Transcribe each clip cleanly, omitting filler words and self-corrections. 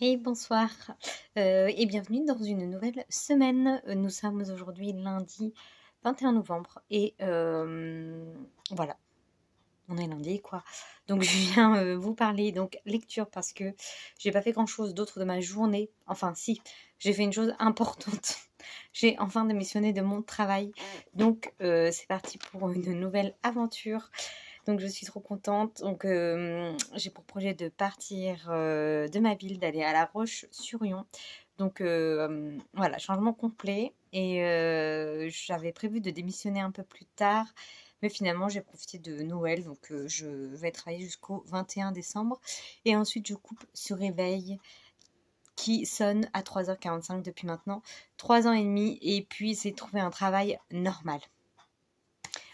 Hey, bonsoir et bienvenue dans une nouvelle semaine. Nous sommes aujourd'hui lundi 21 novembre et voilà, on est lundi quoi. Donc je viens vous parler donc lecture parce que j'ai pas fait grand-chose d'autre de ma journée. Enfin si, j'ai fait une chose importante. J'ai enfin démissionné de mon travail. Donc c'est parti pour une nouvelle aventure. Donc je suis trop contente. Donc j'ai pour projet de partir de ma ville, d'aller à La Roche-sur-Yon. Donc voilà, changement complet. Et j'avais prévu de démissionner un peu plus tard. Mais finalement, j'ai profité de Noël. Donc je vais travailler jusqu'au 21 décembre. Et ensuite, je coupe ce réveil qui sonne à 3h45 depuis maintenant 3 ans et demi. Et puis, c'est trouver un travail normal.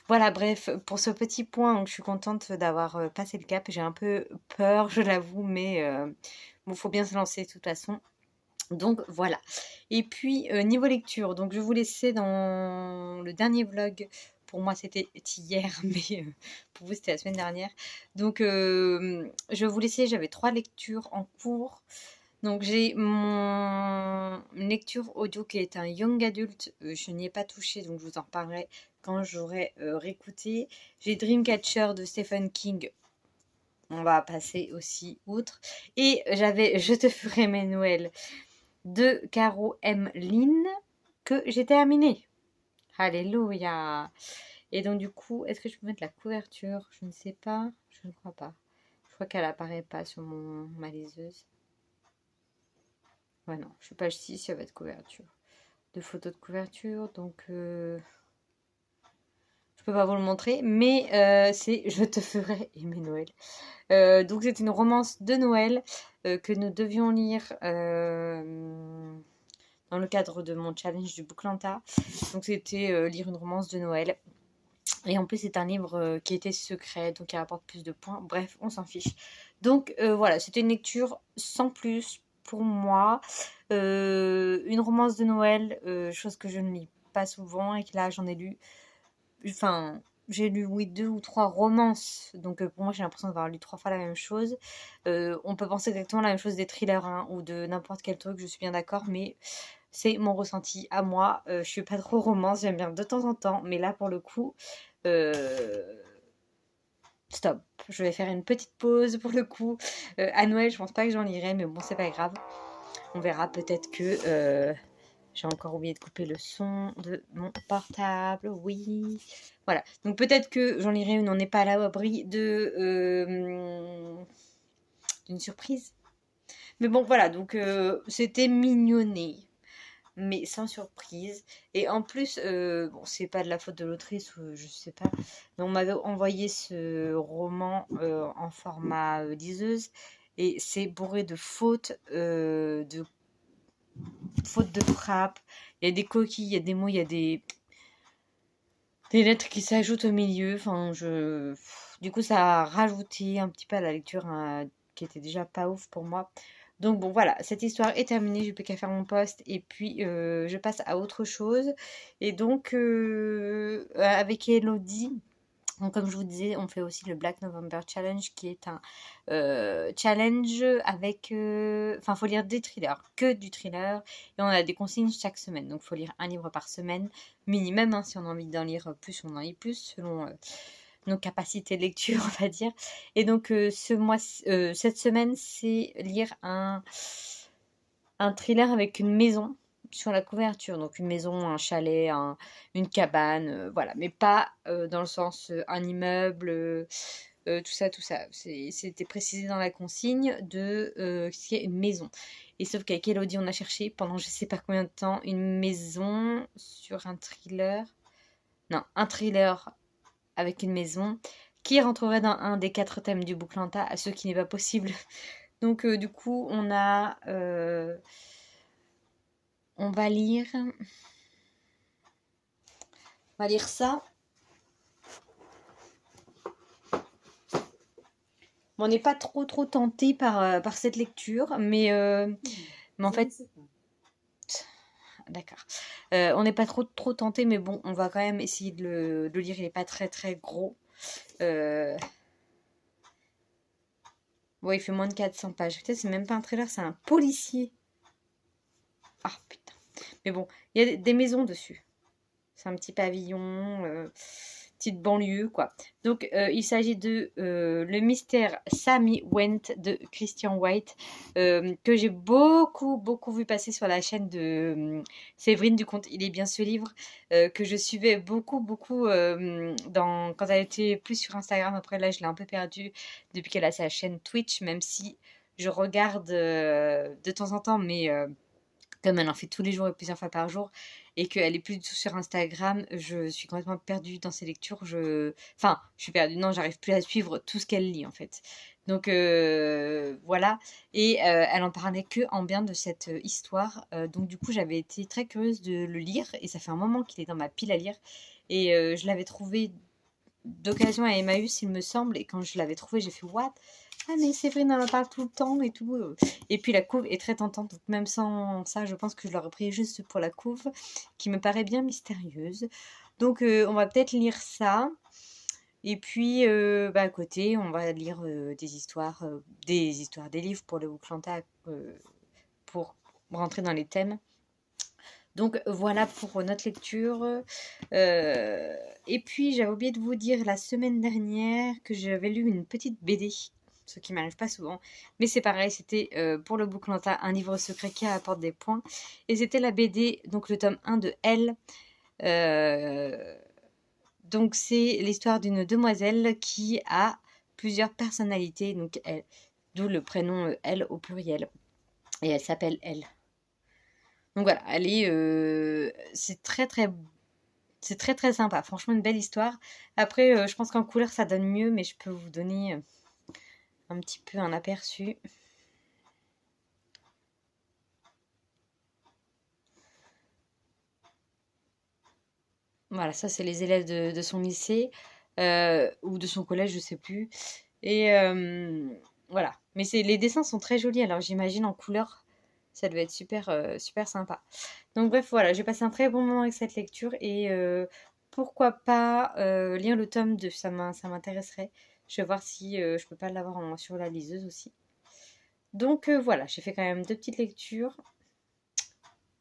Voilà, bref, pour ce petit point, donc, je suis contente d'avoir passé le cap. J'ai un peu peur, je l'avoue, mais bon, faut bien se lancer de toute façon. Donc voilà. Et puis niveau lecture, donc je vous laissais dans le dernier vlog. Pour moi, c'était hier, mais pour vous, c'était la semaine dernière. Donc je vous laissais, j'avais 3 lectures en cours. Donc j'ai mon lecture audio qui est un young adult, je n'y ai pas touché, donc je vous en reparlerai quand j'aurai réécouté. J'ai Dreamcatcher de Stephen King, on va passer aussi outre. Et j'avais Je te ferai mes Noëls de Caro M. Lynn que j'ai terminé. Alléluia. Et donc du coup, est-ce que je peux mettre la couverture? Je ne sais pas, je ne crois pas. Je crois qu'elle apparaît pas sur ma liseuse. Ouais, non, je suis page 6, il y avait de couverture. De photos de couverture, donc je peux pas vous le montrer, mais c'est Je te ferai aimer Noël. Donc c'est une romance de Noël que nous devions lire dans le cadre de mon challenge du Booklanta. Donc c'était lire une romance de Noël. Et en plus c'est un livre qui était secret, donc il rapporte plus de points. Bref, on s'en fiche. Donc voilà, c'était une lecture sans plus pour moi. Une romance de Noël, chose que je ne lis pas souvent et que là j'en ai lu. Enfin, j'ai lu oui 2 ou 3 romances, donc pour moi j'ai l'impression d'avoir lu 3 fois la même chose. On peut penser exactement la même chose des thrillers hein, ou de n'importe quel truc, je suis bien d'accord, mais c'est mon ressenti à moi. Je suis pas trop romance, j'aime bien de temps en temps, mais là pour le coup, stop. Je vais faire une petite pause pour le coup. À Noël, je pense pas que j'en lirai, mais bon, c'est pas grave. On verra peut-être que j'ai encore oublié de couper le son de mon portable. Oui. Voilà. Donc peut-être que j'en lirai une. On n'est pas à l'abri d'une surprise. Mais bon, voilà. Donc c'était mignonné, mais sans surprise. Et en plus, bon, c'est pas de la faute de l'autrice, ou je sais pas, mais on m'avait envoyé ce roman en format liseuse, et c'est bourré de fautes de frappe. Il y a des coquilles, il y a des mots, il y a des lettres qui s'ajoutent au milieu. Enfin, du coup, ça a rajouté un petit peu à la lecture qui était déjà pas ouf pour moi. Donc bon, voilà, cette histoire est terminée, je n'ai plus qu'à faire mon poste et puis je passe à autre chose. Et donc, avec Elodie, donc, comme je vous disais, on fait aussi le Black November Challenge qui est un challenge avec... Enfin, il faut lire des thrillers, que du thriller. Et on a des consignes chaque semaine. Donc, il faut lire un livre par semaine, minimum. Hein, si on a envie d'en lire plus, on en lit plus, selon nos capacités de lecture, on va dire. Et donc, cette semaine, c'est lire un thriller avec une maison sur la couverture. Donc une maison, un chalet, une cabane, voilà. Mais pas dans le sens un immeuble, tout ça, tout ça. C'était précisé dans la consigne de ce qui est une maison. Et sauf qu'avec Elodie, on a cherché pendant je sais pas combien de temps une maison sur un thriller. Non, un thriller avec une maison qui rentrerait dans un des 4 thèmes du Booklanta, à ce qui n'est pas possible. Donc du coup, on va lire ça. Bon, on n'est pas trop tenté par cette lecture, mais en fait, d'accord. On n'est pas trop tenté, mais bon, on va quand même essayer de le lire. Il n'est pas très très gros. Bon, il fait moins de 400 pages. Peut-être c'est même pas un thriller, c'est un policier. Ah putain. Mais bon, il y a des maisons dessus. C'est un petit pavillon, petite banlieue, quoi. Donc, il s'agit de Le mystère Sammy Went de Christian White, que j'ai beaucoup vu passer sur la chaîne de Séverine du Comte. Il est bien ce livre que je suivais beaucoup quand elle était plus sur Instagram. Après, là, je l'ai un peu perdue depuis qu'elle a sa chaîne Twitch, même si je regarde de temps en temps, mais comme elle en fait tous les jours et plusieurs fois par jour, et qu'elle est plus du tout sur Instagram, je suis complètement perdue dans ses lectures. Enfin, je suis perdue, non, j'arrive plus à suivre tout ce qu'elle lit en fait. Donc voilà, et elle en parlait que en bien de cette histoire. Donc du coup, j'avais été très curieuse de le lire, et ça fait un moment qu'il est dans ma pile à lire. Et je l'avais trouvé d'occasion à Emmaüs, il me semble, et quand je l'avais trouvé, j'ai fait what? Ah, mais Séverine, elle en parle tout le temps et tout. Et puis la couve est très tentante, donc même sans ça, je pense que je l'aurais pris juste pour la couve, qui me paraît bien mystérieuse. Donc on va peut-être lire ça. Et puis à côté, on va lire des livres pour le Bouclanta, pour rentrer dans les thèmes. Donc voilà pour notre lecture. Et puis j'avais oublié de vous dire la semaine dernière que j'avais lu une petite BD, ce qui m'arrive pas souvent. Mais c'est pareil, c'était pour le Bouclanta, un livre secret qui apporte des points. Et c'était la BD, donc le tome 1 de Elle. Donc c'est l'histoire d'une demoiselle qui a plusieurs personnalités, donc elle, d'où le prénom Elle au pluriel. Et elle s'appelle Elle. Donc voilà, c'est très sympa. Franchement, une belle histoire. Après, je pense qu'en couleur, ça donne mieux, mais je peux vous donner un petit peu un aperçu. Voilà, ça, c'est les élèves de son lycée ou de son collège, je sais plus. Et voilà. Mais les dessins sont très jolis, alors j'imagine en couleur, ça devait être super sympa. Donc bref, voilà, j'ai passé un très bon moment avec cette lecture, et pourquoi pas lire le tome 2, ça m'intéresserait. Je vais voir si je peux pas l'avoir sur la liseuse aussi. Donc voilà, j'ai fait quand même 2 petites lectures.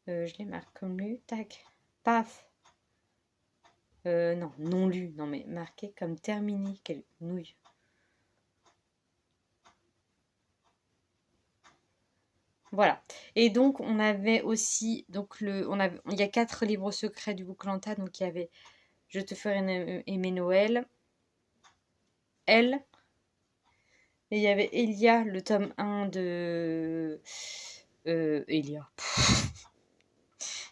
Je les marque comme lu, tac, paf. Non, non lu, non mais marqué comme terminé, quelle nouille. Voilà. Et donc on avait aussi, donc il y a 4 livres secrets du Bouclanta, donc il y avait Je te ferai aimer Noël, Elle, et il y avait Elia, le tome 1 de Elia.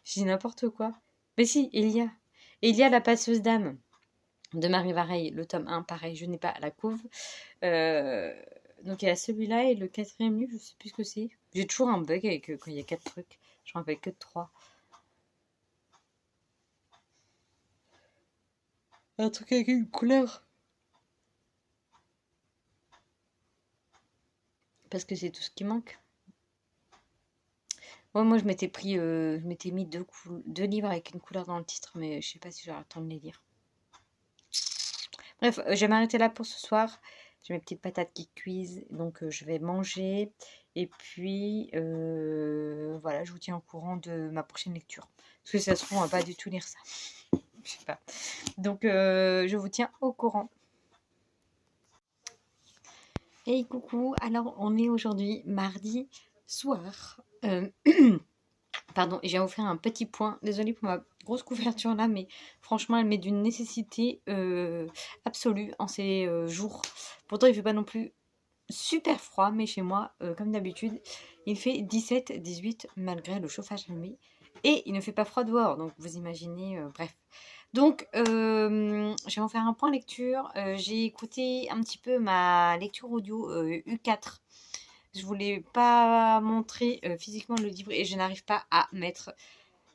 Je dis n'importe quoi. Mais si, Elia. Elia, la passeuse d'âme de Marie Vareille, le tome 1, pareil, je n'ai pas la couve. Donc il y a celui-là, et le 4e livre, je sais plus ce que c'est. J'ai toujours un bug avec quand il y a 4 trucs. Je m'en rappelle que de 3. Un truc avec une couleur. Parce que c'est tout ce qui manque. Ouais, moi, je m'étais mis 2 livres avec une couleur dans le titre, mais je sais pas si j'aurai le temps de les lire. Bref, je vais m'arrêter là pour ce soir. J'ai mes petites patates qui cuisent, donc je vais manger. Et puis, voilà, je vous tiens au courant de ma prochaine lecture. Parce que ça se trouve, on va pas du tout lire ça. Je sais pas. Donc, je vous tiens au courant. Hey, coucou. Alors, on est aujourd'hui mardi soir. Pardon, et j'ai offert un petit point. Désolée pour ma grosse couverture là, mais franchement, elle m'est d'une nécessité absolue en ces jours. Pourtant, il fait pas non plus super froid, mais chez moi, comme d'habitude, il fait 17-18 malgré le chauffage allumé. Et il ne fait pas froid dehors, donc vous imaginez, bref. Donc, je vais en faire un point lecture. J'ai écouté un petit peu ma lecture audio U4. Je voulais pas montrer physiquement le livre, et je n'arrive pas à mettre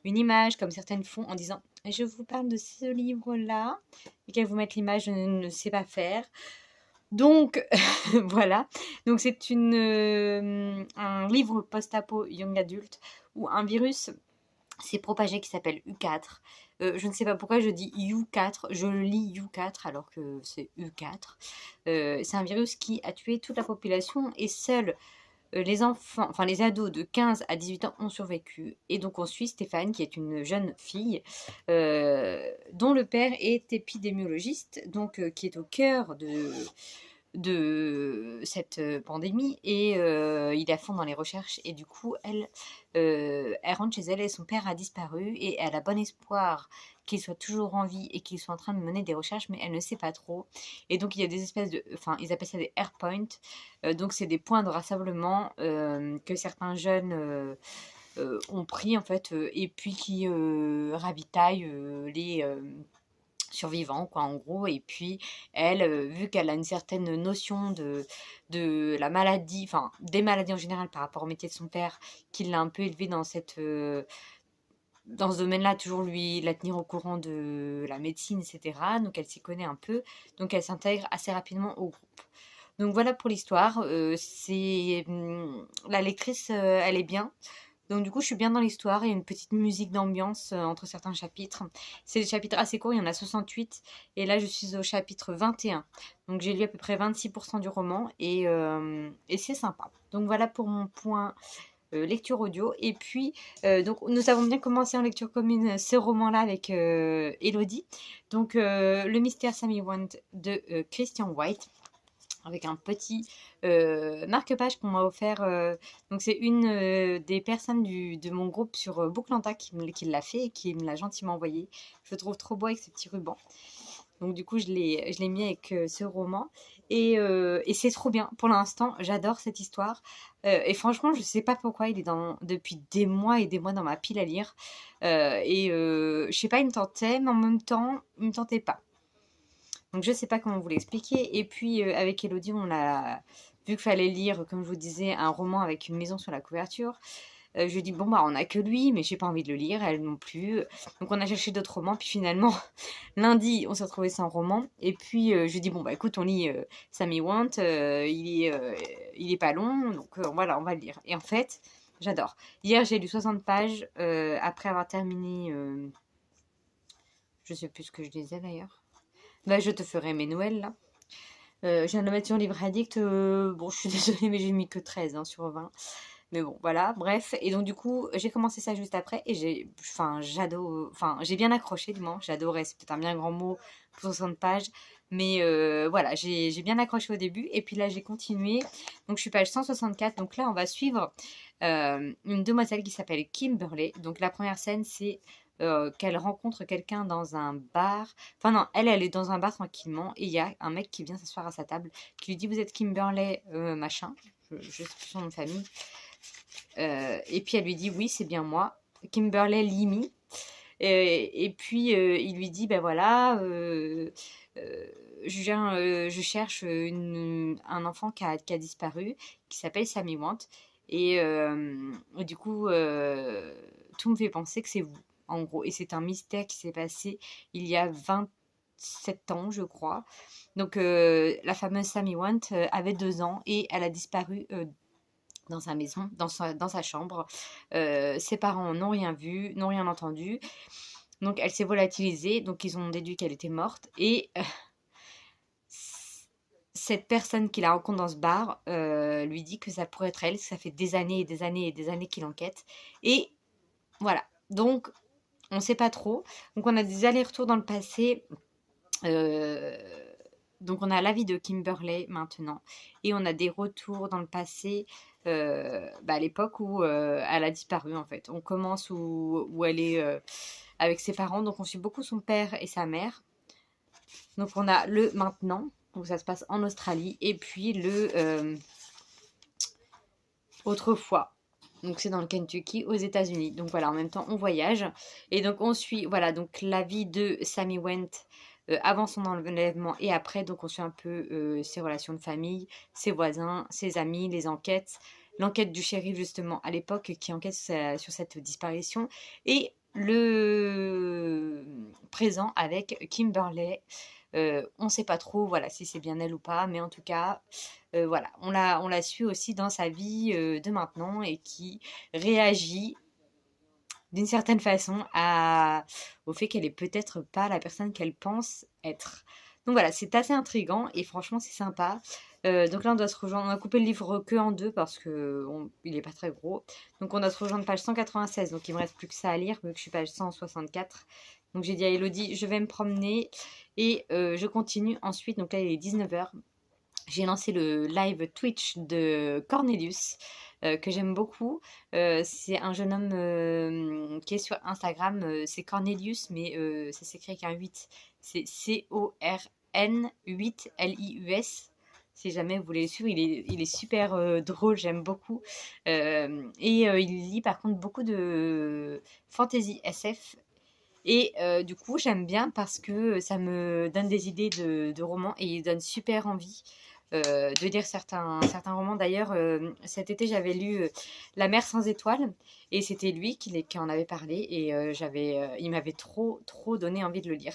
une image comme certaines font en disant je vous parle de ce livre-là, et qu'elles vous mettent l'image, je ne sais pas faire. Donc voilà. Donc c'est un livre post-apo young adulte où un virus s'est propagé qui s'appelle U4, Je ne sais pas pourquoi je dis U4, je le lis U4 alors que c'est U4. C'est un virus qui a tué toute la population et seuls les enfants, enfin les ados de 15 à 18 ans ont survécu. Et donc on suit Stéphane, qui est une jeune fille, dont le père est épidémiologiste, donc qui est au cœur de cette pandémie et il est à fond dans les recherches et du coup elle rentre chez elle et son père a disparu et elle a bon espoir qu'il soit toujours en vie et qu'il soit en train de mener des recherches mais elle ne sait pas trop et donc il y a des espèces de, enfin ils appellent ça des airpoints, donc c'est des points de rassemblement que certains jeunes ont pris en fait et puis qui ravitaillent les survivants, quoi, en gros. Et puis, elle, vu qu'elle a une certaine notion de la maladie, enfin, des maladies en général par rapport au métier de son père, qui l'a un peu élevée dans ce domaine-là, toujours lui la tenir au courant de la médecine, etc. Donc, elle s'y connaît un peu. Donc, elle s'intègre assez rapidement au groupe. Donc, voilà pour l'histoire. La lectrice, elle est bien. Donc du coup, je suis bien dans l'histoire. Il y a une petite musique d'ambiance entre certains chapitres. C'est des chapitres assez courts, il y en a 68. Et là, je suis au chapitre 21. Donc j'ai lu à peu près 26% du roman et c'est sympa. Donc voilà pour mon point lecture audio. Et puis, donc nous avons bien commencé en lecture commune ce roman-là avec Elodie. Donc Le mystère Sammy Want de Christian White, avec un petit marque-page qu'on m'a offert. Donc c'est une des personnes de mon groupe sur Booklanta qui l'a fait et qui me l'a gentiment envoyé. Je le trouve trop beau avec ce petit ruban. Donc du coup, je l'ai mis avec ce roman. Et c'est trop bien. Pour l'instant, j'adore cette histoire. Et franchement, je sais pas pourquoi il est depuis des mois et des mois dans ma pile à lire. Je sais pas, il me tentait, mais en même temps, il me tentait pas. Donc je sais pas comment vous l'expliquer. Et puis avec Elodie, on a vu qu'il fallait lire, comme je vous disais, un roman avec une maison sur la couverture. Je lui ai dit bon bah on a que lui, mais j'ai pas envie de le lire, elle non plus. Donc on a cherché d'autres romans, puis finalement lundi on s'est retrouvé sans roman. Et puis je lui ai dit bon bah écoute on lit Sammy Want, il est pas long, donc voilà on va le lire. Et en fait j'adore. Hier j'ai lu 60 pages après avoir terminé, je sais plus ce que je lisais d'ailleurs. Là, je te ferai mes Noëls, là. Je viens de le mettre sur Livre Addict. Bon, je suis désolée, mais j'ai mis que 13 hein, sur 20. Mais bon, voilà, bref. Et donc, du coup, j'ai commencé ça juste après. Et j'ai bien accroché, du moins. J'adorais, c'est peut-être un bien grand mot pour 60 pages. Mais voilà, j'ai bien accroché au début. Et puis là, j'ai continué. Donc, je suis page 164. Donc là, on va suivre une demoiselle qui s'appelle Kimberly. Donc, la première scène, c'est qu'elle rencontre quelqu'un dans un bar. Enfin non, elle est dans un bar tranquillement et il y a un mec qui vient s'asseoir à sa table qui lui dit vous êtes Kimberly machin, je sais plus son nom de famille. Et puis elle lui dit oui c'est bien moi, Kimberly Limi. Et puis il lui dit ben voilà, je cherche un enfant qui a disparu, qui s'appelle Sammy Want. Et du coup, tout me fait penser que c'est vous, en gros. Et c'est un mystère qui s'est passé il y a 27 ans, je crois. Donc, la fameuse Sammy Want avait 2 ans et elle a disparu dans sa maison, dans sa chambre. Ses parents n'ont rien vu, n'ont rien entendu. Donc, elle s'est volatilisée. Donc, ils ont déduit qu'elle était morte. Et cette personne qu'il la rencontre dans ce bar lui dit que ça pourrait être elle. Ça fait des années et des années et des années qu'il enquête. Et voilà. Donc, on ne sait pas trop. Donc, on a des allers-retours dans le passé. Euh, donc, on a la vie de Kimberly maintenant. Et on a des retours dans le passé à l'époque où elle a disparu, en fait. On commence où elle est avec ses parents. Donc, on suit beaucoup son père et sa mère. Donc, on a le maintenant, où ça se passe en Australie. Et puis, le autrefois. Donc c'est dans le Kentucky aux États-Unis. Donc voilà, en même temps on voyage et donc on suit voilà donc la vie de Sammy Went avant son enlèvement et après. Donc on suit un peu ses relations de famille, ses voisins, ses amis, les enquêtes, l'enquête du shérif justement à l'époque qui enquête sur cette disparition et le présent avec Kimberly. On ne sait pas trop voilà, si c'est bien elle ou pas, mais en tout cas, voilà, on la suit aussi dans sa vie de maintenant et qui réagit d'une certaine façon au fait qu'elle est peut-être pas la personne qu'elle pense être. Donc voilà, c'est assez intriguant et franchement c'est sympa. Donc là on doit se rejoindre, on a coupé le livre que en deux parce que il est pas très gros. Donc on doit se rejoindre page 196, donc il me reste plus que ça à lire vu que je suis page 164. Donc j'ai dit à Elodie, je vais me promener et je continue ensuite. Donc là il est 19h. J'ai lancé le live Twitch de Cornelius, que j'aime beaucoup. C'est un jeune homme qui est sur Instagram. C'est Cornelius, mais ça s'écrit avec un 8. C'est CORN8LIUS. Si jamais vous voulez le suivre, il est super drôle, j'aime beaucoup. Il lit par contre beaucoup de fantasy SF. Et du coup, j'aime bien parce que ça me donne des idées de romans et il donne super envie de lire certains romans. D'ailleurs, cet été, j'avais lu La mer sans étoiles et c'était lui qui en avait parlé et il m'avait trop, trop donné envie de le lire.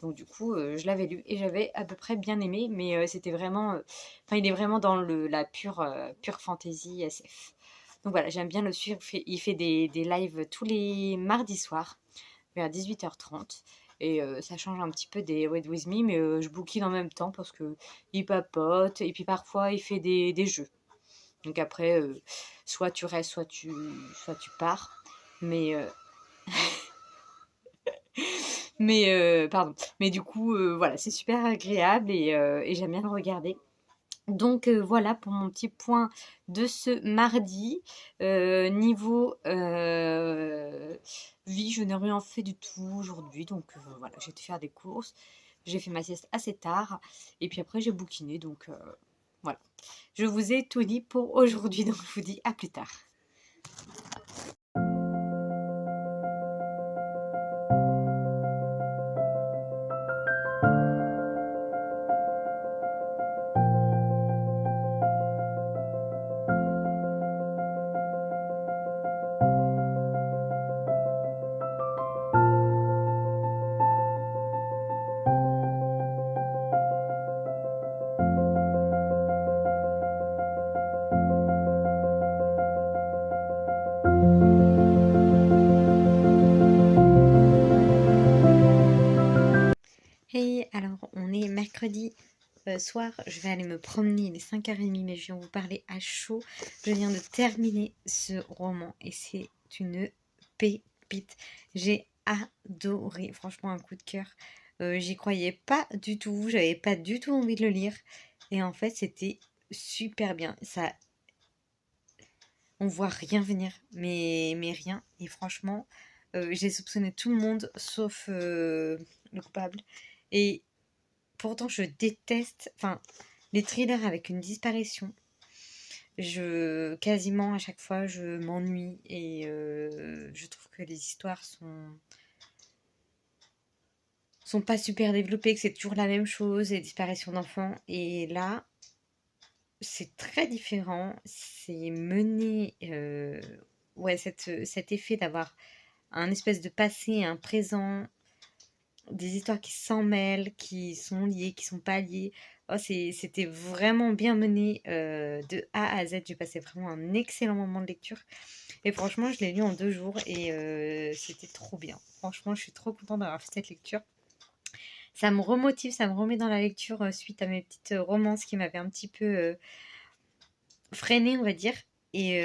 Donc du coup, je l'avais lu et j'avais à peu près bien aimé, mais c'était vraiment... Enfin, il est vraiment dans la pure fantasy SF. Donc voilà, j'aime bien le suivre. Il fait des lives tous les mardis soirs vers 18h30. Et ça change un petit peu des Read With Me, mais je bouquine en même temps parce que il papote et puis parfois il fait des jeux. Donc après, soit tu restes, soit tu pars. Mais, pardon. Mais du coup, voilà, c'est super agréable et j'aime bien le regarder. Donc voilà pour mon petit point de ce mardi. Niveau vie, je n'ai rien fait du tout aujourd'hui. Donc voilà, j'ai été faire des courses. J'ai fait ma sieste assez tard. Et puis après, j'ai bouquiné. Donc voilà. Je vous ai tout dit pour aujourd'hui. Donc je vous dis à plus tard. Hey, alors on est mercredi soir, je vais aller me promener, il est 5h30, mais je viens vous parler à chaud. Je viens de terminer ce roman et c'est une pépite. J'ai adoré, franchement un coup de cœur. J'y croyais pas du tout, j'avais pas du tout envie de le lire. Et en fait c'était super bien. Ça, on voit rien venir, mais rien. Et franchement, j'ai soupçonné tout le monde sauf le coupable. Et pourtant, je déteste, enfin, les thrillers avec une disparition. Quasiment à chaque fois, je m'ennuie et je trouve que les histoires sont pas super développées, que c'est toujours la même chose, les disparitions d'enfants. Et là, c'est très différent. C'est mené, ouais, cet effet d'avoir un espèce de passé, un présent, des histoires qui s'en mêlent, qui sont liées, qui sont pas liées. Oh, c'était vraiment bien mené de A à Z. J'ai passé vraiment un excellent moment de lecture. Et franchement, je l'ai lu en 2 jours et c'était trop bien. Franchement, je suis trop contente d'avoir fait cette lecture. Ça me remotive, ça me remet dans la lecture suite à mes petites romances qui m'avaient un petit peu freinée, on va dire. Et,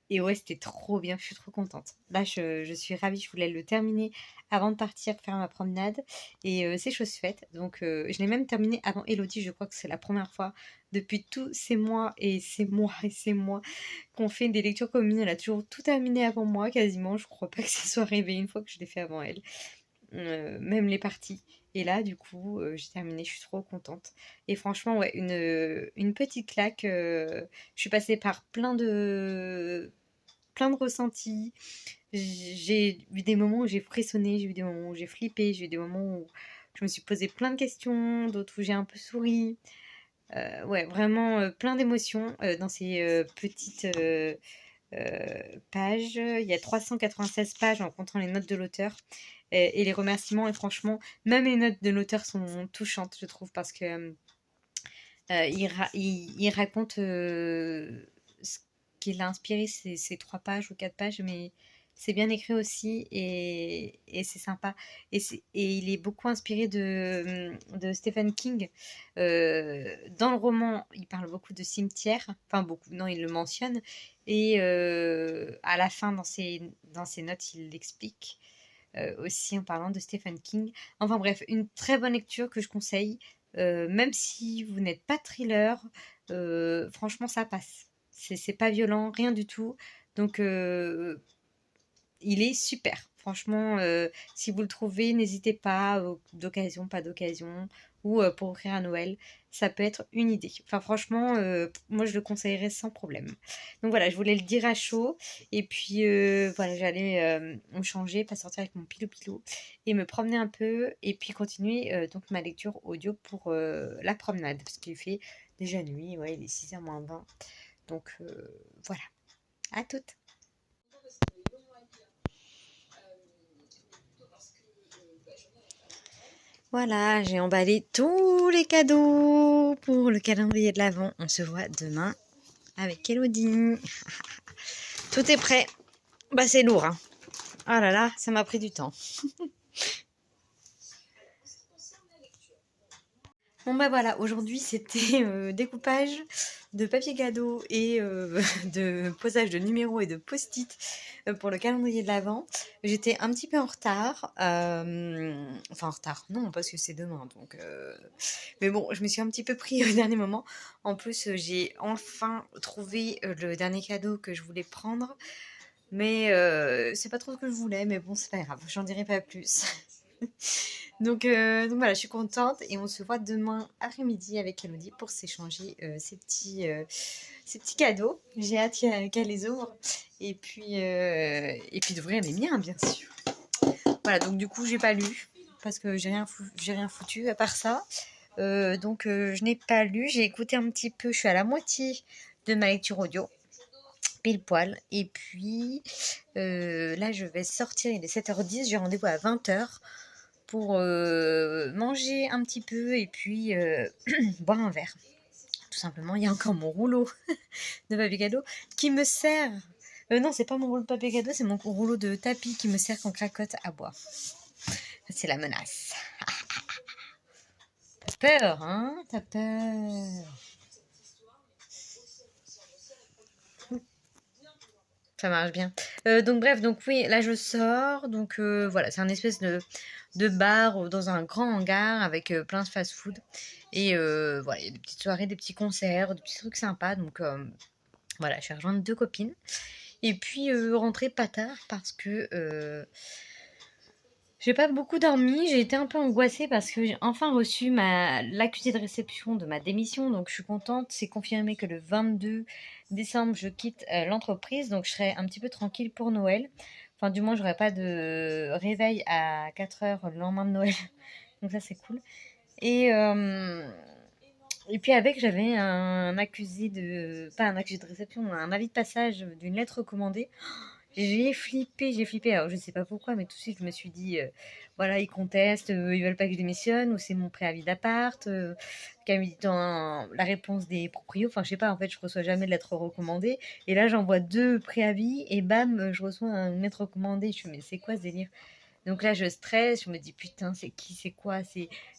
et ouais, c'était trop bien, je suis trop contente. Là, je suis ravie, je voulais le terminer avant de partir faire ma promenade. Et c'est chose faite. Donc, je l'ai même terminé avant Elodie. Je crois que c'est la première fois depuis tous ces mois et ces mois et ces mois qu'on fait des lectures communes. Elle a toujours tout terminé avant moi, quasiment. Je crois pas que ça soit arrivé une fois que je l'ai fait avant elle. Même les parties. Et là, du coup, j'ai terminé, je suis trop contente. Et franchement, ouais, une petite claque. Je suis passée par plein de ressentis. J'ai eu des moments où j'ai frissonné, j'ai eu des moments où j'ai flippé, j'ai eu des moments où je me suis posé plein de questions, d'autres où j'ai un peu souri. Ouais, vraiment plein d'émotions dans ces petites pages. Il y a 396 pages en comptant les notes de l'auteur et les remerciements. Et franchement, même les notes de l'auteur sont touchantes, je trouve, parce que il raconte ce qu'il a inspiré, ces 3 pages ou 4 pages, mais C'est bien écrit aussi et c'est sympa. Et il est beaucoup inspiré de Stephen King. Dans le roman, il parle beaucoup de cimetière. Enfin, beaucoup, non, il le mentionne. Et à la fin, dans ses notes, il l'explique aussi en parlant de Stephen King. Enfin bref, une très bonne lecture que je conseille. Même si vous n'êtes pas thriller, franchement, ça passe. C'est pas violent, rien du tout. Donc, il est super. Franchement, si vous le trouvez, n'hésitez pas, d'occasion, pas d'occasion, ou pour offrir à Noël, ça peut être une idée. Enfin, franchement, moi je le conseillerais sans problème. Donc voilà, je voulais le dire à chaud, et puis voilà, j'allais me changer, pas sortir avec mon pilou-pilou, et me promener un peu, et puis continuer donc ma lecture audio pour la promenade, parce qu'il fait déjà nuit, ouais, il est 6h moins 20. Donc voilà, à toutes. Voilà, j'ai emballé tous les cadeaux pour le calendrier de l'Avent. On se voit demain avec Elodie. Tout est prêt. Bah c'est lourd, hein. Oh là là, ça m'a pris du temps. Bon bah voilà, aujourd'hui c'était découpage de papier cadeau et de posage de numéros et de post-it pour le calendrier de l'Avent. J'étais un petit peu en retard. Enfin en retard, non, parce que c'est demain. Donc, mais bon, je me suis un petit peu pris au dernier moment. En plus, j'ai enfin trouvé le dernier cadeau que je voulais prendre. Mais c'est pas trop ce que je voulais, mais bon, c'est pas grave, j'en dirai pas plus. Donc voilà, je suis contente et on se voit demain après-midi avec Elodie pour s'échanger ces petits cadeaux. J'ai hâte qu'elle les ouvre et puis d'ouvrir les miens, bien sûr. Voilà, donc du coup, j'ai pas lu parce que j'ai rien foutu à part ça. Donc je n'ai pas lu, j'ai écouté un petit peu, je suis à la moitié de ma lecture audio, pile poil. Et puis là, je vais sortir, il est 7h10, j'ai rendez-vous à 20h pour manger un petit peu et puis boire un verre. Tout simplement, il y a encore mon rouleau de papier cadeau qui me sert. Non, c'est pas mon rouleau de papier cadeau, c'est mon rouleau de tapis qui me sert qu'en cracotte à bois. C'est la menace. T'as peur, hein? T'as peur. Ça marche bien. Donc bref, donc oui, là je sors. Donc voilà, c'est un espèce de bar dans un grand hangar avec plein de fast-food. Et voilà, il y a des petites soirées, des petits concerts, des petits trucs sympas. Donc voilà, je vais rejoindre 2 copines. Et puis rentrer pas tard parce que j'ai pas beaucoup dormi. J'ai été un peu angoissée parce que j'ai enfin reçu l'accusé de réception de ma démission. Donc je suis contente. C'est confirmé que le 22 décembre, je quitte l'entreprise. Donc je serai un petit peu tranquille pour Noël. Enfin, du moins, j'aurai pas de réveil à 4h le lendemain de Noël. Donc ça, c'est cool. Et, euh, et puis avec, j'avais un accusé de... Pas un accusé de réception, un avis de passage d'une lettre recommandée. J'ai flippé, j'ai flippé. Alors, je sais pas pourquoi, mais tout de suite, je me suis dit, voilà, ils contestent, ils veulent pas que je démissionne, ou c'est mon préavis d'appart, qu'à midi dans la réponse des proprios. Enfin, je sais pas, en fait, je reçois jamais de lettre recommandée. Et là, j'envoie 2 préavis, et bam, je reçois une lettre recommandée. Je me dis, mais c'est quoi ce délire? Donc là, je stresse, je me dis, putain, c'est qui, c'est quoi,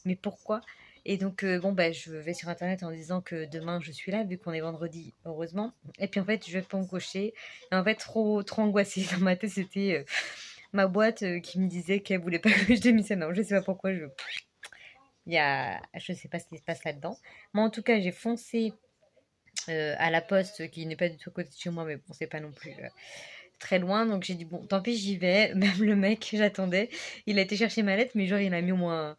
mais pourquoi? Et donc, bon, bah, je vais sur Internet en disant que demain, je suis là, vu qu'on est vendredi, heureusement. Et puis, en fait, je vais pas me cocher. Et en fait, trop, trop angoissée dans ma tête, c'était ma boîte qui me disait qu'elle voulait pas que je démissionne. Non, je sais pas pourquoi, je sais pas ce qui se passe là-dedans. Moi, en tout cas, j'ai foncé à la poste, qui n'est pas du tout à côté de chez moi, mais bon, c'est pas non plus très loin. Donc, j'ai dit, bon, tant pis, j'y vais. Même le mec, j'attendais. Il a été chercher ma lettre, mais genre, il a mis au moins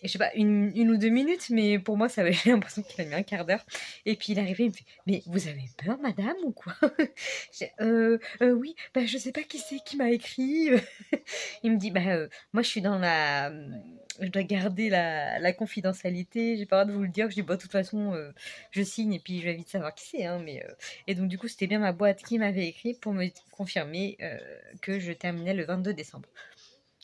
je sais pas, une ou 2 minutes, mais pour moi, ça avait j'ai l'impression qu'il a mis un quart d'heure. Et puis il est arrivé, il me fait, mais vous avez peur, madame, ou quoi? Oui, bah je sais pas qui c'est qui m'a écrit. Il me dit, bah moi je suis dans je dois garder la confidentialité, j'ai pas le droit de vous le dire. Je dis, bah de toute façon, je signe et puis je vais vite savoir qui c'est, hein, mais et donc du coup, c'était bien ma boîte qui m'avait écrit pour me confirmer que je terminais le 22 décembre.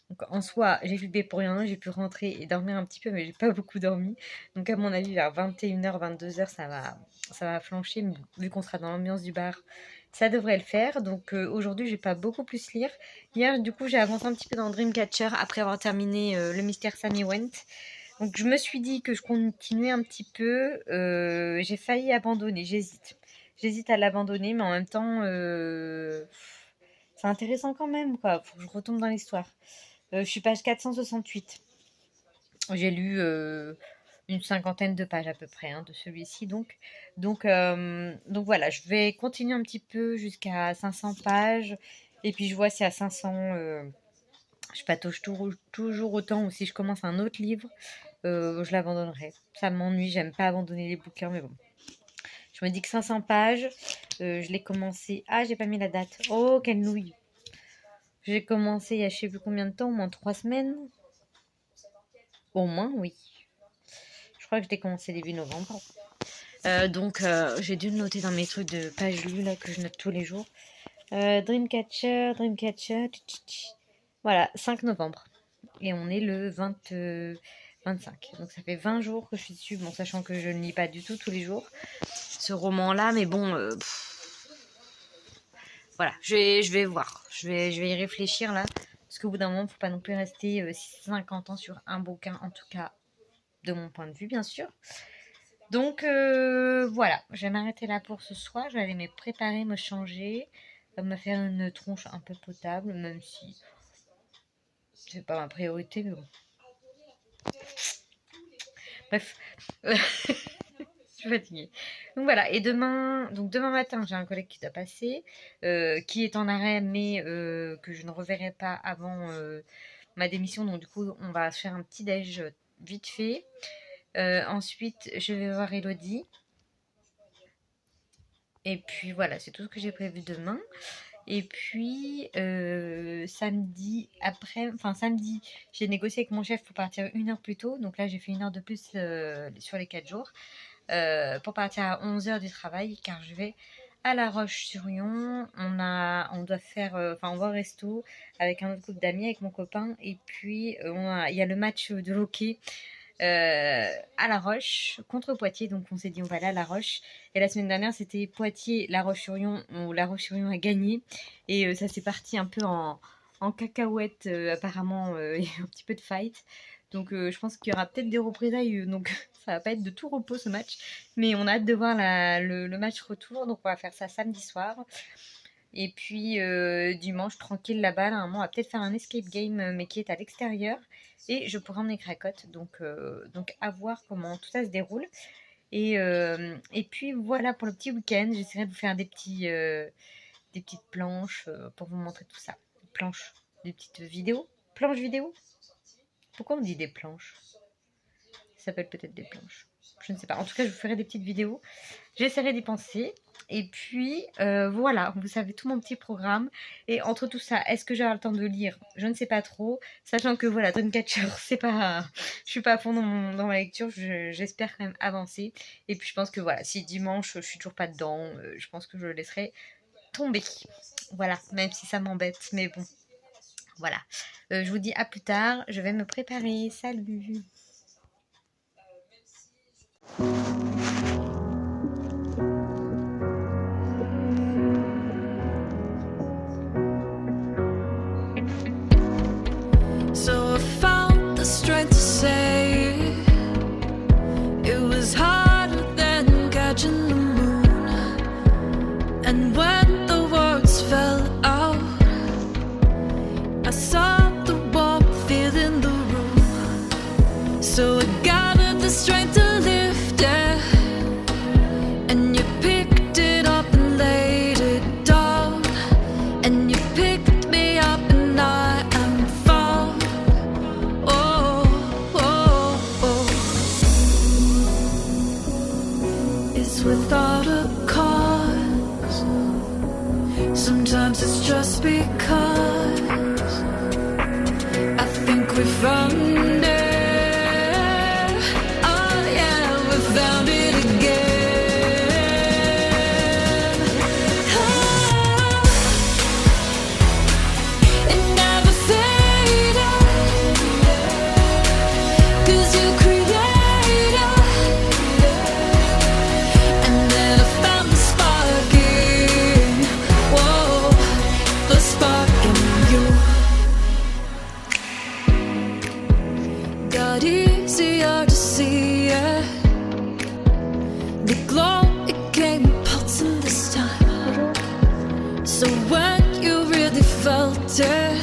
Donc en soi, j'ai flippé pour rien, j'ai pu rentrer et dormir un petit peu, mais j'ai pas beaucoup dormi. Donc à mon avis, vers 21h, 22h, ça va flancher, mais vu qu'on sera dans l'ambiance du bar, ça devrait le faire. Donc aujourd'hui, je vais pas beaucoup plus lire. Hier, du coup, j'ai avancé un petit peu dans Dreamcatcher après avoir terminé le mystère Sammy Went. Donc je me suis dit que je continuais un petit peu. J'ai failli abandonner, j'hésite. J'hésite à l'abandonner, mais en même temps, c'est intéressant quand même, quoi. Faut que je retombe dans l'histoire. Je suis page 468. J'ai lu une cinquantaine de pages à peu près de celui-ci. Donc voilà, je vais continuer un petit peu jusqu'à 500 pages. Et puis je vois si à 500, je patauge toujours autant ou si je commence un autre livre, je l'abandonnerai. Ça m'ennuie, j'aime pas abandonner les bouquins, mais bon. Je me dis que 500 pages, je l'ai commencé. Ah, j'ai pas mis la date. Oh, quelle nouille. J'ai commencé il y a je sais plus combien de temps, au moins 3 semaines. Au moins, oui. Je crois que je l'ai commencé début novembre. Donc, j'ai dû le noter dans mes trucs de pages lues là, que je note tous les jours. Dreamcatcher. Voilà, 5 novembre. Et on est le 25. Donc ça fait 20 jours que je suis dessus. Bon, sachant que je ne lis pas du tout tous les jours ce roman-là. Mais bon, voilà, je vais voir. Je vais y réfléchir là. Parce qu'au bout d'un moment, il ne faut pas non plus rester 50 ans sur un bouquin. En tout cas, de mon point de vue, bien sûr. Donc voilà, je vais m'arrêter là pour ce soir. Je vais aller me préparer, me changer, me faire une tronche un peu potable, même si c'est pas ma priorité, mais bon. Bref, je suis fatiguée. Donc voilà, et demain matin, j'ai un collègue qui doit passer, qui est en arrêt, mais que je ne reverrai pas avant ma démission. Donc du coup, on va faire un petit déj vite fait. Ensuite, je vais voir Elodie. Et puis voilà, c'est tout ce que j'ai prévu demain. Et puis samedi, j'ai négocié avec mon chef pour partir 1 heure plus tôt. Donc là, j'ai fait 1 heure de plus sur les 4 jours. Pour partir à 11h du travail, car je vais à La Roche-sur-Yon. On doit faire, on va au resto avec un autre groupe d'amis, avec mon copain. Et puis, il y a le match de hockey à La Roche contre Poitiers, donc on s'est dit on va aller à La Roche. Et la semaine dernière c'était Poitiers-La Roche-sur-Yon, où La Roche-sur-Yon a gagné, et ça s'est parti un peu en cacahuète, apparemment. Il y a un petit peu de fight, donc je pense qu'il y aura peut-être des représailles, donc ça va pas être de tout repos ce match, mais on a hâte de voir le match retour. Donc on va faire ça samedi soir. Et puis dimanche, tranquille là-bas, là, on va peut-être faire un escape game, mais qui est à l'extérieur. Et je pourrais emmener Cracotte. Donc à voir comment tout ça se déroule. Et puis voilà pour le petit week-end. J'essaierai de vous faire des petites planches pour vous montrer tout ça. Des petites vidéos. Planches vidéo. Pourquoi on dit des planches? Ça s'appelle peut-être des planches. Je ne sais pas. En tout cas, je vous ferai des petites vidéos. J'essaierai d'y penser. Et puis, voilà, vous savez tout mon petit programme. Et entre tout ça, est-ce que j'aurai le temps de lire? Je ne sais pas trop. Sachant que, voilà, Dreamcatcher, je suis pas à fond dans ma lecture. J'espère quand même avancer. Et puis, je pense que, voilà, si dimanche, je suis toujours pas dedans, je pense que je le laisserai tomber. Voilà, même si ça m'embête. Mais bon, voilà. Je vous dis à plus tard. Je vais me préparer. Salut! So I found the strength to say it was harder than catching the moon. And when the words fell out, I saw the warmth filling the room. So I gathered the strength to lift it, and you picked it up and laid it down, and you picked me up and I am found. It's without a cause. Sometimes it's just because I think we found it. Oh yeah, we found it again. Oh, it never faded. So when you really felt it,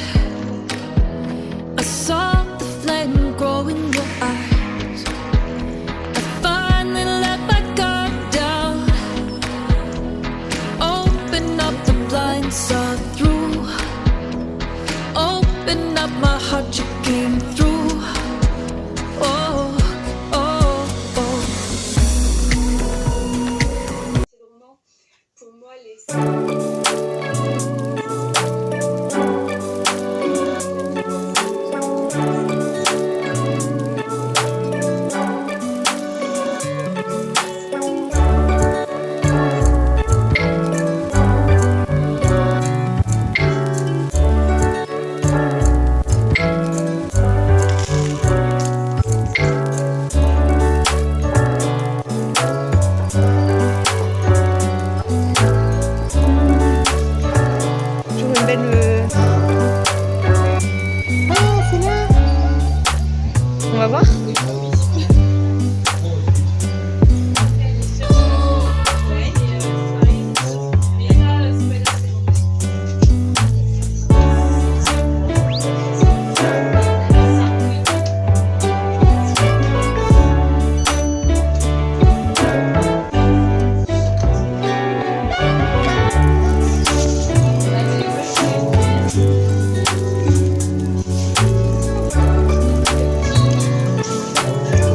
I saw the flame grow in your eyes. I finally let my guard down, open up the blinds, saw through, open up my heart, you came through. Oh, oh, oh. C'est vraiment pour moi les. Toujours une belle. Ah, c'est là. On va voir.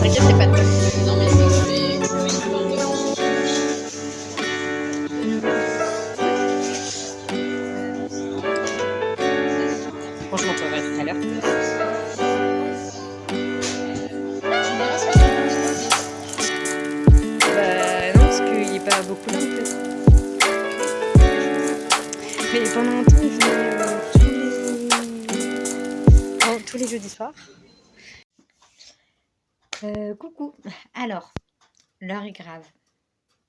T'inquiète, c'est pas de toi. Non mais ça fait. Franchement, on va voir tout à l'heure. Bah non, parce qu'il n'est pas beaucoup là en fait. Mais pendant longtemps, il venait tous les jeudis soirs. Coucou. Alors, l'heure est grave.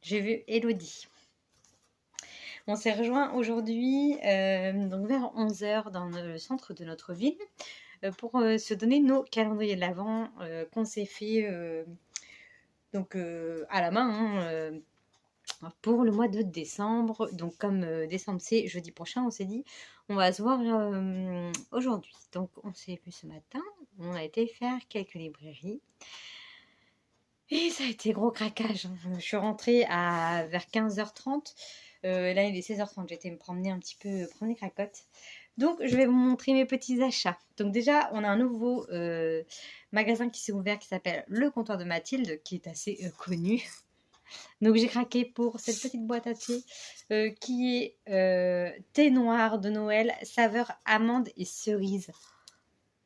J'ai vu Elodie. On s'est rejoint aujourd'hui donc vers 11h dans le centre de notre ville pour se donner nos calendriers de l'Avent qu'on s'est fait donc à la main pour le mois de décembre. Donc comme décembre c'est jeudi prochain, on s'est dit on va se voir aujourd'hui. Donc on s'est vu ce matin, on a été faire quelques librairies. Et ça a été gros craquage. Je suis rentrée vers 15h30. Là, il est 16h30. J'ai été me promener un petit peu, prendre des cracottes. Donc, je vais vous montrer mes petits achats. Donc, déjà, on a un nouveau magasin qui s'est ouvert qui s'appelle Le Comptoir de Mathilde, qui est assez connu. Donc, j'ai craqué pour cette petite boîte à thé qui est thé noir de Noël, saveur amande et cerise.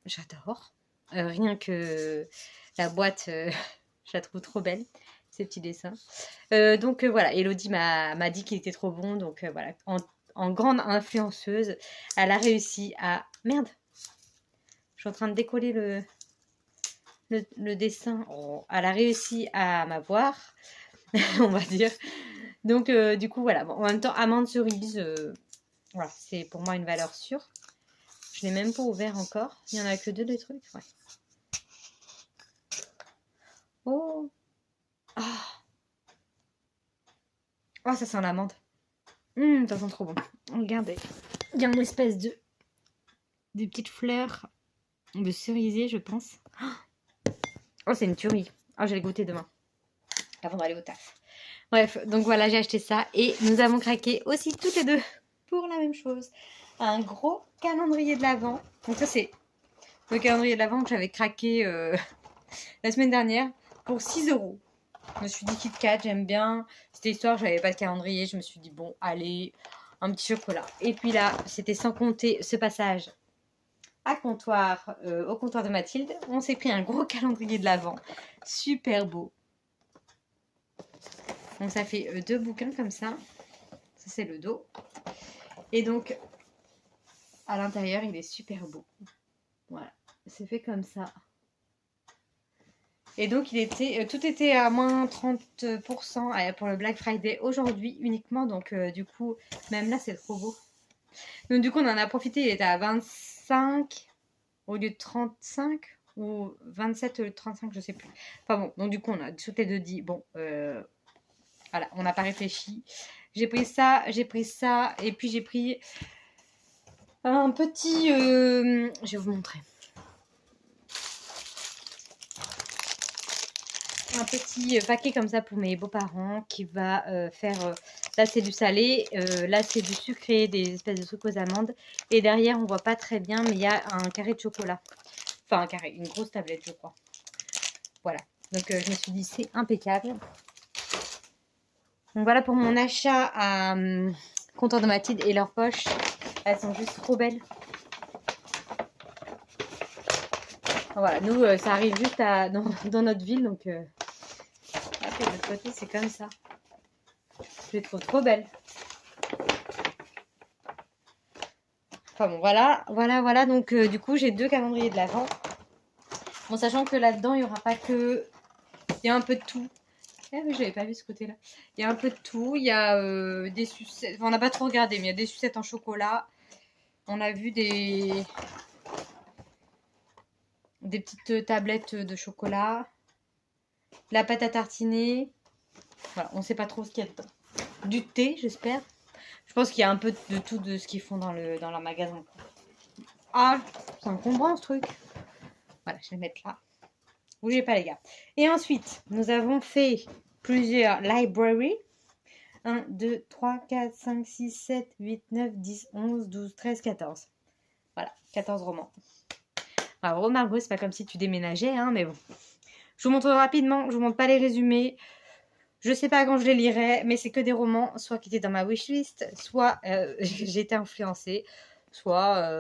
J'adore. Rien que la boîte... je la trouve trop belle, ces petits dessins. Donc voilà, Elodie m'a dit qu'il était trop bon. Donc voilà, en grande influenceuse, elle a réussi à... Merde, je suis en train de décoller le dessin. Oh, elle a réussi à m'avoir, on va dire. Donc du coup, voilà. Bon, en même temps, amande cerise, voilà, c'est pour moi une valeur sûre. Je l'ai même pas ouvert encore. Il n'y en a que deux des trucs. Ouais. Oh. Oh. Oh, ça sent l'amande. Ça sent trop bon. Regardez. Il y a une espèce de... des petites fleurs de cerisier, je pense. Oh, c'est une tuerie. Oh, je vais le goûter demain. Avant d'aller au taf. Bref, donc voilà, j'ai acheté ça. Et nous avons craqué aussi toutes les deux pour la même chose. Un gros calendrier de l'Avent. Donc ça, c'est le calendrier de l'Avent que j'avais craqué la semaine dernière pour 6 €. Je me suis dit Kit Kat, j'aime bien. Cette histoire, j'avais pas de calendrier. Je me suis dit, bon, allez, un petit chocolat. Et puis là, c'était sans compter ce passage au comptoir de Mathilde. On s'est pris un gros calendrier de l'Avent. Super beau. Donc ça fait 2 bouquins comme ça. Ça, c'est le dos. Et donc, à l'intérieur, il est super beau. Voilà, c'est fait comme ça. Et donc, tout était à moins 30% pour le Black Friday aujourd'hui uniquement. Donc, du coup, même là, c'est trop beau. Donc, du coup, on en a profité. Il était à 25 au lieu de 35 ou 27 au lieu de 35, je sais plus. Enfin bon, donc du coup, on a sauté de dit, bon, voilà, on n'a pas réfléchi. J'ai pris ça, et puis j'ai pris un petit... je vais vous montrer. Un petit paquet comme ça pour mes beaux-parents qui va faire... là, c'est du salé, là, c'est du sucré, des espèces de trucs aux amandes. Et derrière, on voit pas très bien, mais il y a un carré de chocolat. Enfin, un carré, une grosse tablette, je crois. Voilà. Donc, je me suis dit, c'est impeccable. Donc, voilà pour mon achat à Comptoir de Mathilde et leurs poches. Elles sont juste trop belles. Voilà, nous, ça arrive juste dans notre ville, donc... Après, de l'autre côté, c'est comme ça. Je les trouve trop belles. Enfin bon, voilà. Donc, du coup, j'ai 2 calendriers de l'Avent. Bon, sachant que là-dedans, il n'y aura pas que... Il y a un peu de tout. Ah oui, je n'avais pas vu ce côté-là. Il y a un peu de tout. Il y a des sucettes. Enfin, on n'a pas trop regardé, mais il y a des sucettes en chocolat. On a vu des petites tablettes de chocolat. La pâte à tartiner. Voilà, on ne sait pas trop ce qu'il y a dedans. Du thé, j'espère. Je pense qu'il y a un peu de tout de ce qu'ils font dans leur magasin. Ah, c'est encombrant ce truc. Voilà, je vais le mettre là. Bougez pas les gars. Et ensuite, nous avons fait plusieurs libraries. 1, 2, 3, 4, 5, 6, 7, 8, 9, 10, 11, 12, 13, 14. Voilà, 14 romans. Alors, Margot, c'est pas comme si tu déménageais, hein, mais bon. Je vous montre rapidement, je vous montre pas les résumés. Je sais pas quand je les lirai, mais c'est que des romans, soit qui étaient dans ma wishlist, soit j'ai été influencée, soit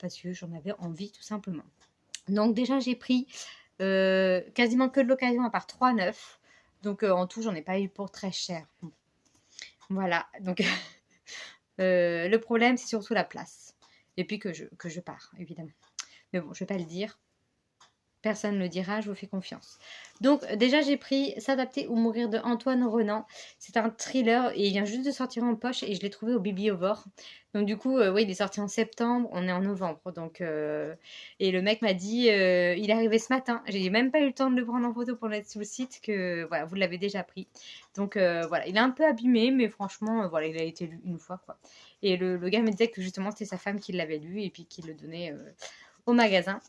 parce que j'en avais envie tout simplement. Donc déjà, j'ai pris quasiment que de l'occasion, à part 3 neufs. Donc en tout, j'en ai pas eu pour très cher. Voilà, donc le problème, c'est surtout la place. Et puis que je pars, évidemment. Mais bon, je vais pas le dire. Personne ne le dira, je vous fais confiance. Donc déjà j'ai pris S'adapter ou mourir de Antoine Renan. C'est un thriller et il vient juste de sortir en poche et je l'ai trouvé au Bibliovore. Donc du coup, oui, il est sorti en septembre, on est en novembre. Donc, et le mec m'a dit, il est arrivé ce matin. J'ai même pas eu le temps de le prendre en photo pour le mettre sur le site, que voilà, vous l'avez déjà pris. Donc voilà, il est un peu abîmé, mais franchement, voilà, il a été lu une fois, quoi. Et le gars me disait que justement c'était sa femme qui l'avait lu et puis qui le donnait au magasin.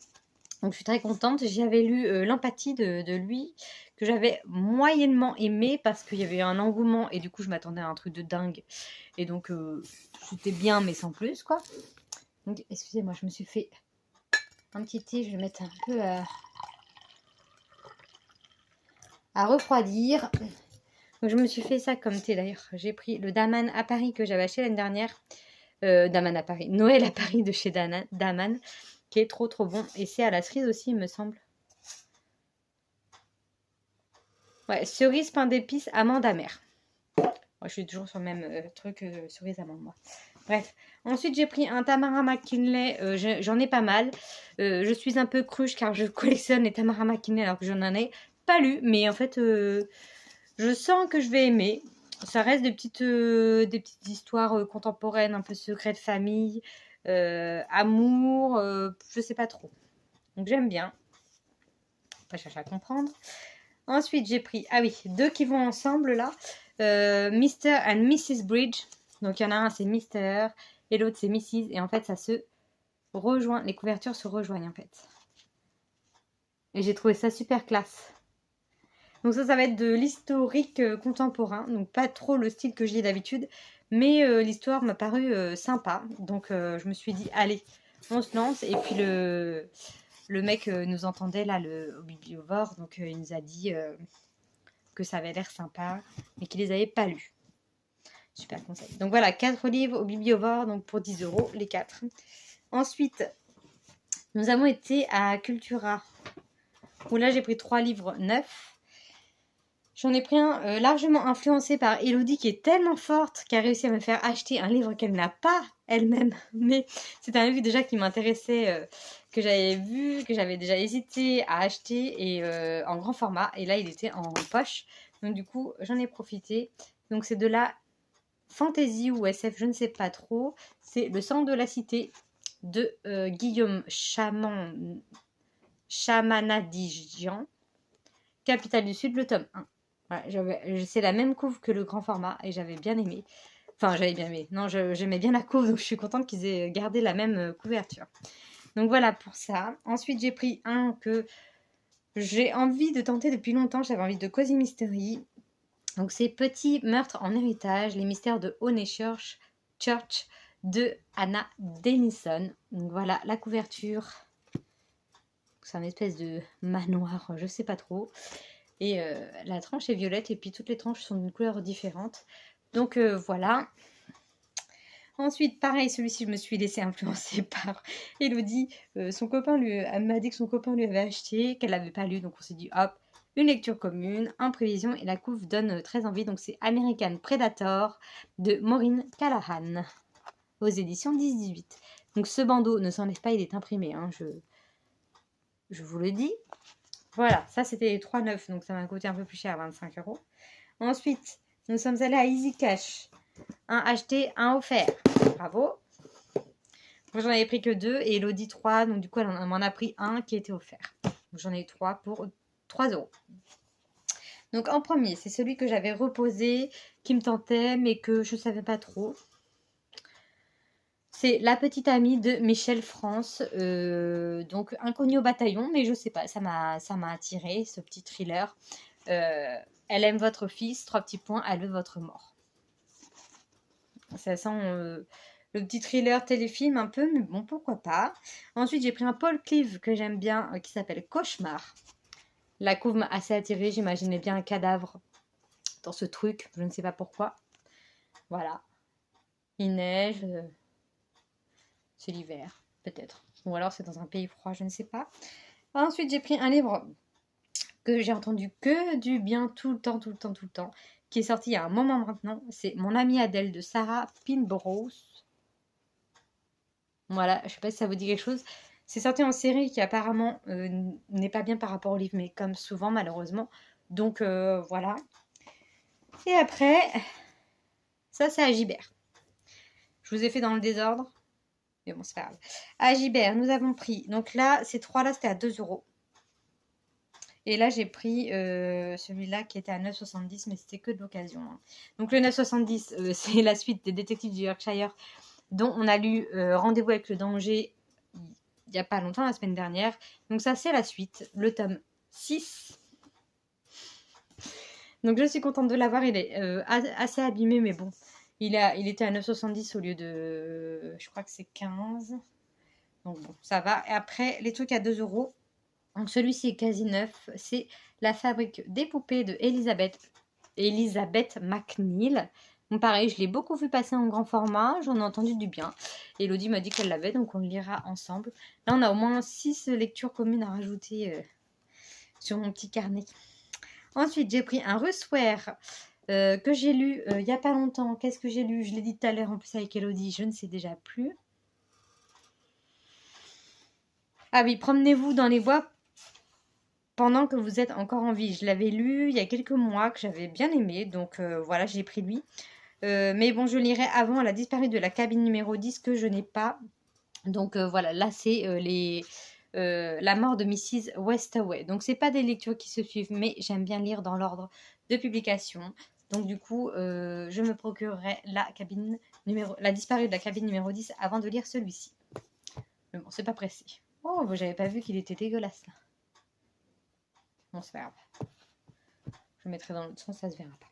Donc je suis très contente. J'avais lu L'Empathie de lui, que j'avais moyennement aimé parce qu'il y avait un engouement et du coup je m'attendais à un truc de dingue. Et donc c'était bien mais sans plus, quoi. Donc excusez-moi, je me suis fait un petit thé, je vais mettre un peu à refroidir. Donc je me suis fait ça comme thé d'ailleurs. J'ai pris le Daman à Paris que j'avais acheté l'année dernière. Daman à Paris, Noël à Paris de chez Daman. Qui est trop bon. Et c'est à la cerise aussi, il me semble. Ouais, cerise, pain d'épices, amande amère. Moi, je suis toujours sur le même truc, cerise, amande, moi. Bref. Ensuite, j'ai pris un Tamara McKinley. J'en ai pas mal. Je suis un peu cruche car je collectionne les Tamara McKinley alors que j'en ai pas lu. Mais en fait, je sens que je vais aimer. Ça reste des petites histoires contemporaines, un peu secrets de famille. Amour, je sais pas trop. Donc j'aime bien. On va chercher à comprendre. Ensuite j'ai pris, ah oui, 2 qui vont ensemble là. Mr. and Mrs. Bridge. Donc il y en a un c'est Mr. et l'autre c'est Mrs. Et en fait ça se rejoint, les couvertures se rejoignent en fait. Et j'ai trouvé ça super classe. Donc ça va être de l'historique contemporain. Donc pas trop le style que je lis d'habitude. Mais l'histoire m'a paru sympa. Donc je me suis dit, allez, on se lance. Et puis le mec nous entendait là au Bibliovore. Donc il nous a dit que ça avait l'air sympa. Mais qu'il les avait pas lus. Super conseil. Donc voilà, 4 livres au Bibliovore. Donc pour 10 € les 4. Ensuite, nous avons été à Cultura. Où là j'ai pris 3 livres neufs. J'en ai pris un largement influencé par Elodie qui est tellement forte qu'elle a réussi à me faire acheter un livre qu'elle n'a pas elle-même. Mais c'est un livre déjà qui m'intéressait, que j'avais vu, que j'avais déjà hésité à acheter et en grand format. Et là, il était en poche. Donc du coup, j'en ai profité. Donc c'est de la fantasy ou SF, je ne sais pas trop. C'est Le sang de la cité de Guillaume Chamanadigian. Capitale du Sud, le tome 1. Voilà, c'est la même couve que le grand format et j'avais bien aimé. Enfin, j'avais bien aimé. Non, j'aimais bien la couve, donc je suis contente qu'ils aient gardé la même couverture. Donc voilà pour ça. Ensuite, j'ai pris un que j'ai envie de tenter depuis longtemps. J'avais envie de Cozy Mystery. Donc c'est Petit meurtre en héritage, les mystères de Honeychurch Church de Anna Denison. Donc voilà la couverture. C'est un espèce de manoir, je sais pas trop. Et la tranche est violette et puis toutes les tranches sont d'une couleur différente. Donc voilà. Ensuite, pareil, celui-ci, je me suis laissée influencer par Elodie. Elle m'a dit que son copain lui avait acheté, qu'elle l'avait pas lu. Donc on s'est dit, hop, une lecture commune, en prévision. Et la couve donne très envie. Donc c'est American Predator de Maureen Callahan aux éditions 10-18. Donc ce bandeau ne s'enlève pas, il est imprimé. Hein, je vous le dis. Voilà, ça c'était 3,9, donc ça m'a coûté un peu plus cher, 25 €. Ensuite, nous sommes allés à Easy Cash. Un acheté, un offert. Bravo. Moi j'en avais pris que 2 et Elodie 3, donc du coup elle m'en a pris un qui était offert. J'en ai eu 3 pour 3 €. Donc en premier, c'est celui que j'avais reposé, qui me tentait, mais que je ne savais pas trop. C'est La petite amie de Michel France, donc Inconnu au bataillon, mais je sais pas, ça m'a attiré ce petit thriller. Elle aime votre fils, 3 petits points, elle veut votre mort. Ça sent le petit thriller téléfilm un peu, mais bon, pourquoi pas. Ensuite, j'ai pris un Paul Clive que j'aime bien, qui s'appelle Cauchemar. La couve m'a assez attirée, j'imaginais bien un cadavre dans ce truc, je ne sais pas pourquoi. Voilà. Il neige... c'est l'hiver, peut-être. Ou alors c'est dans un pays froid, je ne sais pas. Ensuite, j'ai pris un livre que j'ai entendu que du bien tout le temps, qui est sorti il y a un moment maintenant. C'est Mon amie Adèle de Sarah Pinborough. Voilà, je ne sais pas si ça vous dit quelque chose. C'est sorti en série qui apparemment n'est pas bien par rapport au livre, mais comme souvent malheureusement. Donc voilà. Et après, ça c'est Agibert. Je vous ai fait dans le désordre. Mais bon, c'est pas grave. Agibert, nous avons pris. Donc là, ces 3-là, c'était à 2 €. Et là, j'ai pris celui-là qui était à 9,70, mais c'était que de l'occasion. Hein. Donc le 9,70, c'est la suite des Détectives du Yorkshire, dont on a lu Rendez-vous avec le danger il n'y a pas longtemps, la semaine dernière. Donc ça, c'est la suite, le tome 6. Donc je suis contente de l'avoir. Il est assez abîmé, mais bon. Il était à 9,70 au lieu de... Je crois que c'est 15. Donc bon, ça va. Et après, les trucs à 2 €. Donc celui-ci est quasi neuf. C'est La fabrique des poupées de Elisabeth McNeil. Donc pareil, je l'ai beaucoup vu passer en grand format. J'en ai entendu du bien. Elodie m'a dit qu'elle l'avait, donc on le lira ensemble. Là, on a au moins 6 lectures communes à rajouter sur mon petit carnet. Ensuite, j'ai pris un Rusware que j'ai lu il n'y a pas longtemps. Qu'est-ce que j'ai lu? Je l'ai dit tout à l'heure en plus avec Elodie, je ne sais déjà plus. Ah oui, Promenez-vous dans les bois pendant que vous êtes encore en vie. Je l'avais lu il y a quelques mois, que j'avais bien aimé, donc voilà, j'ai pris lui. Mais bon, je lirai avant La disparue de la cabine numéro 10 que je n'ai pas. Donc voilà, là c'est la mort de Mrs. Westaway. Donc c'est pas des lectures qui se suivent, mais j'aime bien lire dans l'ordre de publication. Donc du coup, je me procurerai La disparue de la cabine numéro 10 avant de lire celui-ci. Mais bon, c'est pas pressé. Oh, j'avais pas vu qu'il était dégueulasse là. Bon, c'est pas grave. Je le mettrai dans l'autre sens, ça se verra pas.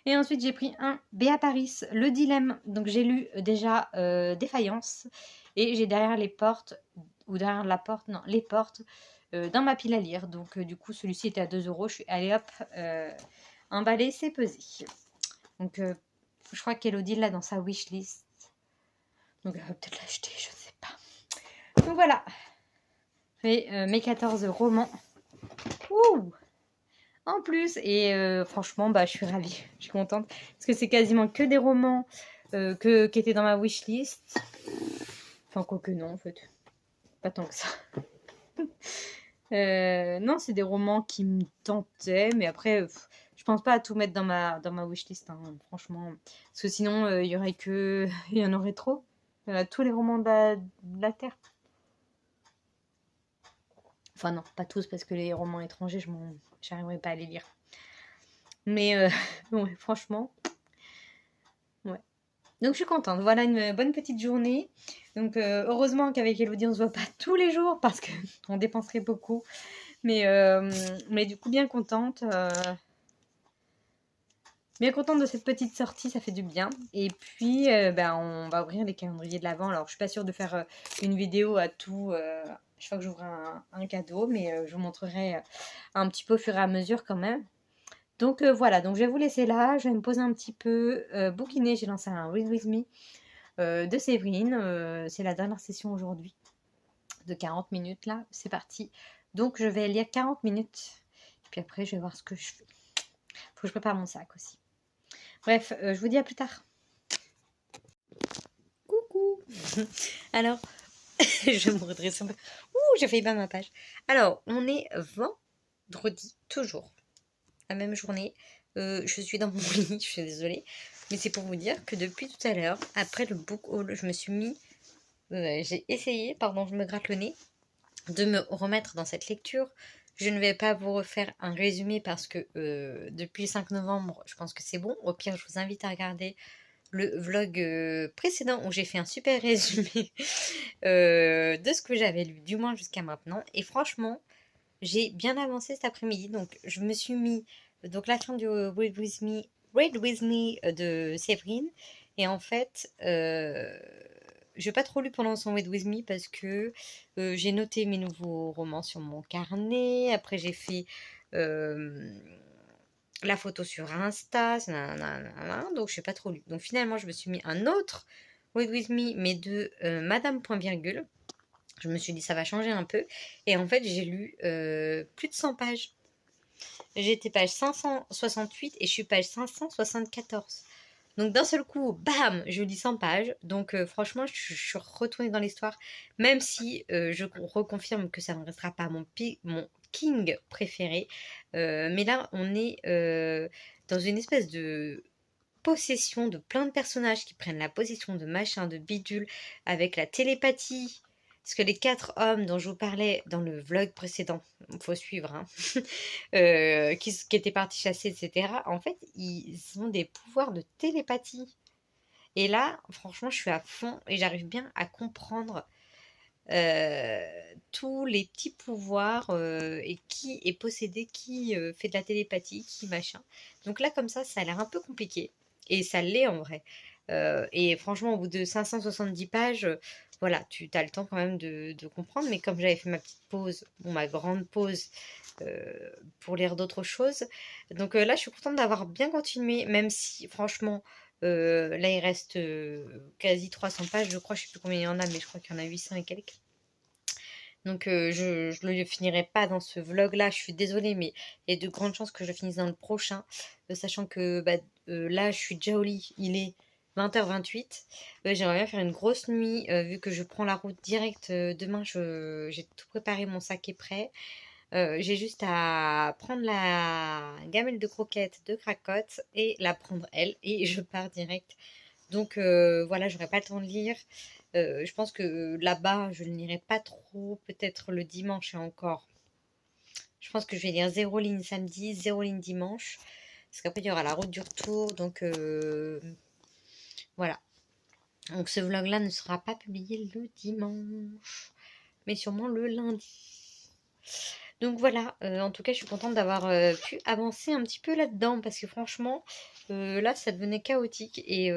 Et ensuite, j'ai pris un Béa Paris, Le Dilemme. Donc j'ai lu déjà Défaillance. Et j'ai derrière les portes, ou derrière la porte, non, les portes, dans ma pile à lire. Donc du coup, celui-ci était à 2 €. Je suis allée hop, emballer, c'est pesé. Donc je crois qu'Elodie l'a dans sa wishlist. Donc elle va peut-être l'acheter, je ne sais pas. Donc voilà. Fait mes 14 romans. Ouh! En plus, et franchement, bah, je suis ravie. Je suis contente. Parce que c'est quasiment que des romans qui étaient dans ma wishlist. Enfin, quoique non, en fait. Pas tant que ça. Non, c'est des romans qui me tentaient. Mais après, je pense pas à tout mettre dans ma wishlist. Hein, franchement. Parce que sinon, il y en aurait trop. Il y en a tous les romans de la Terre. Enfin non, pas tous, parce que les romans étrangers, j'arriverai pas à les lire. Mais ouais, franchement, ouais. Donc je suis contente. Voilà une bonne petite journée. Donc heureusement qu'avec Elodie, on se voit pas tous les jours parce que on dépenserait beaucoup. Mais du coup, bien contente. Bien contente de cette petite sortie, ça fait du bien. Et puis, on va ouvrir les calendriers de l'Avent. Alors, je suis pas sûre de faire une vidéo à tout. Je crois que j'ouvre un cadeau, mais je vous montrerai un petit peu au fur et à mesure quand même. Donc voilà, donc je vais vous laisser là. Je vais me poser un petit peu, bouquiner. J'ai lancé un Read With Me de Séverine. C'est la dernière session aujourd'hui de 40 minutes là. C'est parti. Donc je vais lire 40 minutes. Et puis après, je vais voir ce que je fais. Faut que je prépare mon sac aussi. Bref, je vous dis à plus tard. Coucou. Alors, je vais me redresser un peu. Ouh, j'ai failli battre ma page. Alors, on est vendredi, toujours. La même journée. Je suis dans mon lit, je suis désolée. Mais c'est pour vous dire que depuis tout à l'heure, après le book haul, je me suis mis... j'ai essayé, pardon, je me gratte le nez, de me remettre dans cette lecture. Je ne vais pas vous refaire un résumé parce que depuis le 5 novembre, je pense que c'est bon. Au pire, je vous invite à regarder le vlog précédent où j'ai fait un super résumé de ce que j'avais lu, du moins jusqu'à maintenant. Et franchement, j'ai bien avancé cet après-midi. Donc, je me suis mis donc la fin du Read With Me de Séverine. Et en fait... je n'ai pas trop lu pendant son Read With Me parce que j'ai noté mes nouveaux romans sur mon carnet. Après, j'ai fait la photo sur Insta. Donc, je n'ai pas trop lu. Donc, finalement, je me suis mis un autre Read With Me, mais de Madame Point Virgule. Je me suis dit, ça va changer un peu. Et en fait, j'ai lu plus de 100 pages. J'étais page 568 et je suis page 574. Donc d'un seul coup, bam, je lis 100 pages. Donc franchement, je suis retournée dans l'histoire. Même si je reconfirme que ça ne restera pas mon king préféré. Mais là, on est dans une espèce de possession de plein de personnages qui prennent la possession de machin, de bidule, avec la télépathie. Parce que les 4 hommes dont je vous parlais dans le vlog précédent, il faut suivre, hein, qui étaient partis chasser, etc. En fait, ils ont des pouvoirs de télépathie. Et là, franchement, je suis à fond et j'arrive bien à comprendre tous les petits pouvoirs et qui est possédé, qui fait de la télépathie, qui machin. Donc là, comme ça a l'air un peu compliqué. Et ça l'est en vrai. Et franchement, au bout de 570 pages, voilà, tu as le temps quand même de comprendre. Mais comme j'avais fait ma petite pause, ma grande pause pour lire d'autres choses. Donc là, je suis contente d'avoir bien continué, même si franchement, là, il reste quasi 300 pages. Je crois, je ne sais plus combien il y en a, mais je crois qu'il y en a 800 et quelques. Donc je ne le finirai pas dans ce vlog là, je suis désolée, mais il y a de grandes chances que je finisse dans le prochain, sachant que là je suis déjà au lit, il est 20h28. J'aimerais bien faire une grosse nuit, vu que je prends la route directe demain. J'ai tout préparé, mon sac est prêt. J'ai juste à prendre la gamelle de croquettes de Cracotte et la prendre elle, et je pars direct. Donc voilà, j'aurai pas le temps de lire. Je pense que là-bas, je ne lirai pas trop. Peut-être le dimanche et encore. Je pense que je vais lire 0 ligne samedi, 0 ligne dimanche. Parce qu'après, il y aura la route du retour. Donc voilà. Donc ce vlog-là ne sera pas publié le dimanche, mais sûrement le lundi. Donc voilà, en tout cas, je suis contente d'avoir pu avancer un petit peu là-dedans. Parce que franchement, là, ça devenait chaotique. Et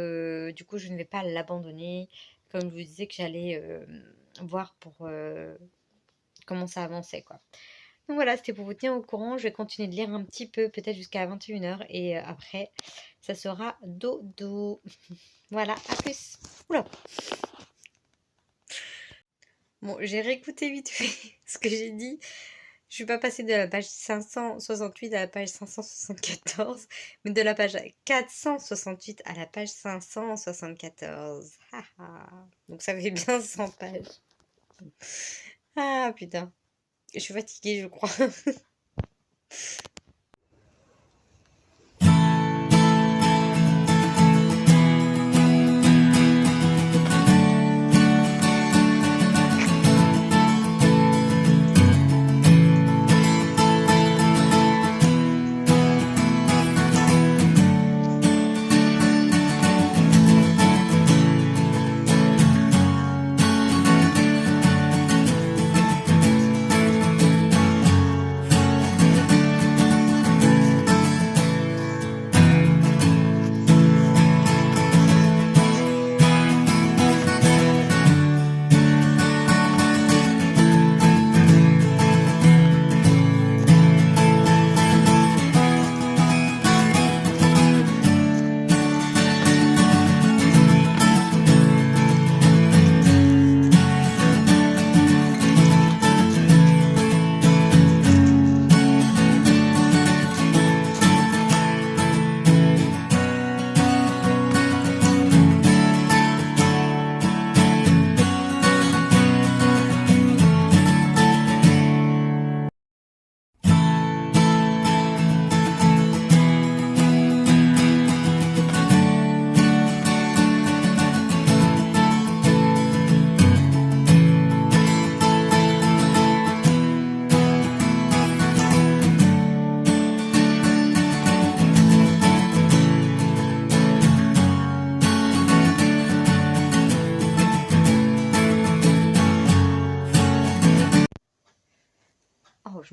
du coup, je ne vais pas l'abandonner. Comme je vous disais que j'allais voir pour comment ça avançait, quoi. Donc voilà, c'était pour vous tenir au courant. Je vais continuer de lire un petit peu, peut-être jusqu'à 21h. Et après, ça sera dodo. Voilà, à plus. Oula. Bon, j'ai réécouté vite fait ce que j'ai dit. Je suis pas passée de la page 568 à la page 574, mais de la page 468 à la page 574. Donc ça fait bien 100 pages. Ah putain. Je suis fatiguée, je crois.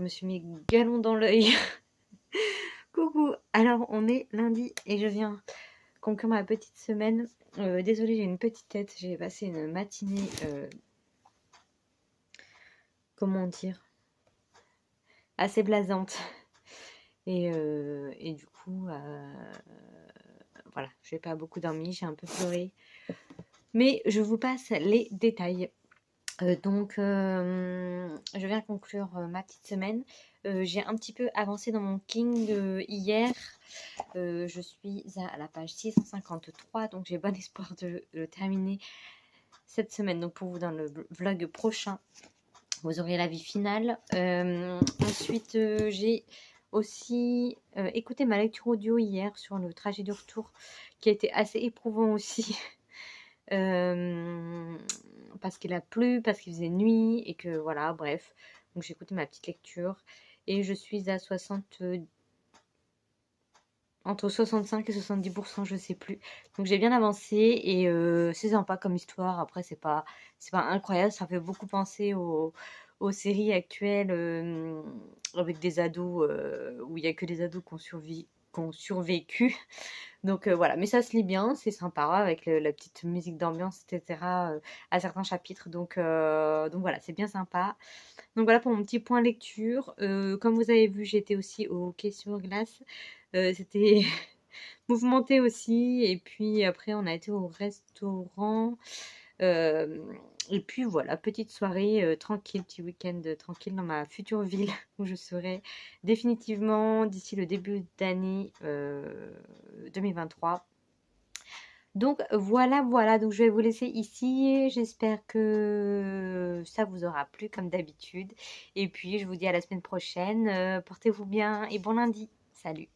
je me suis mis galon dans l'œil. Coucou. Alors, on est lundi et je viens conclure ma petite semaine. Désolée, j'ai une petite tête. J'ai passé une matinée... comment dire, assez blasante. Et du coup, voilà, j'ai pas beaucoup dormi, j'ai un peu pleuré. Mais je vous passe les détails. Donc, je viens conclure ma petite semaine. J'ai un petit peu avancé dans mon King hier. Je suis à la page 653, donc j'ai bon espoir de le terminer cette semaine. Donc, pour vous, dans le vlog prochain, vous aurez l'avis final. Ensuite, j'ai aussi écouté ma lecture audio hier sur le trajet du retour, qui a été assez éprouvant aussi. Parce qu'il a plu, parce qu'il faisait nuit, et que voilà, bref. Donc j'ai écouté ma petite lecture. Et je suis à entre 65 et 70%, je sais plus. Donc j'ai bien avancé et c'est sympa comme histoire. Après, c'est pas incroyable. Ça fait beaucoup penser aux séries actuelles avec des ados où il n'y a que des ados qui ont survécu. Donc voilà, mais ça se lit bien, c'est sympa avec la petite musique d'ambiance, etc. À certains chapitres. Donc voilà, c'est bien sympa. Donc voilà pour mon petit point lecture. Comme vous avez vu, j'étais aussi au hockey sur glace. C'était mouvementé aussi. Et puis après, on a été au restaurant. Et puis voilà, petite soirée tranquille, petit week-end tranquille dans ma future ville où je serai définitivement d'ici le début d'année 2023. Donc voilà, donc je vais vous laisser ici. J'espère que ça vous aura plu comme d'habitude. Et puis je vous dis à la semaine prochaine. Portez-vous bien et bon lundi. Salut.